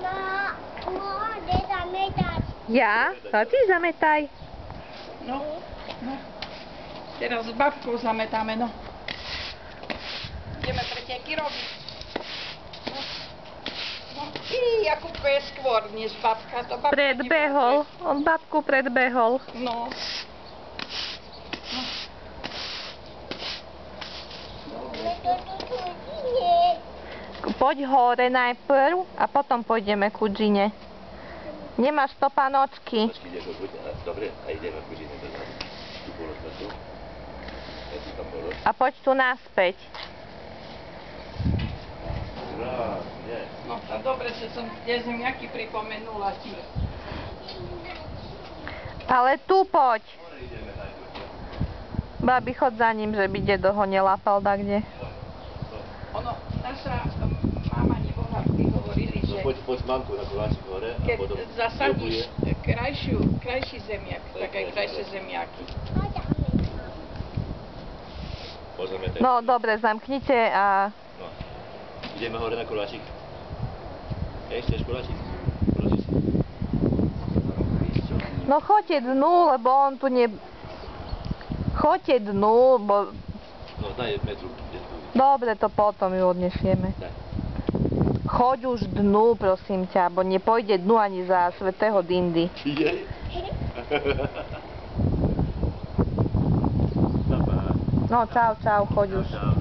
Mama, môže zametať. Ja? A ty zametaj. No. Teraz s babkou zametáme, no. Ideme preteky robiť. No. Jakubko je skôr, než babka. To babka Predbehol. On babku predbehol. No. Poď hore najprv a potom pôjdeme ku Gine. Nemáš topanočky. Dobre, a ideme ku Gine. A poď tu naspäť. No to dobre, že som tie zemiaky pripomenula ti. Ale tu poď. Babi, chod za ním, že by dedo ho nelapal dakde. Ono, naša mama nebohátky hovorili, že Poď mamku na koláčik hore a keď potom zasadíš krajší zemiak, tak aj krajšie zemiaky. Pozrieme tak. No dobre, zamknite a... No. Ideme hore na koláčik. Chceš koláčik? Koláčik. No choďte dnu, lebo on tu ne... Choďte dnu, bo... No daj metru. Dobre, to potom ju odnesieme. Daj. Choď už dnu, prosím ťa, bo nepôjde dnu ani za svätého Dindy. Jej. No čau, čau, choď už. Čau.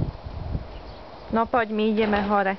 No poď, my ideme hore.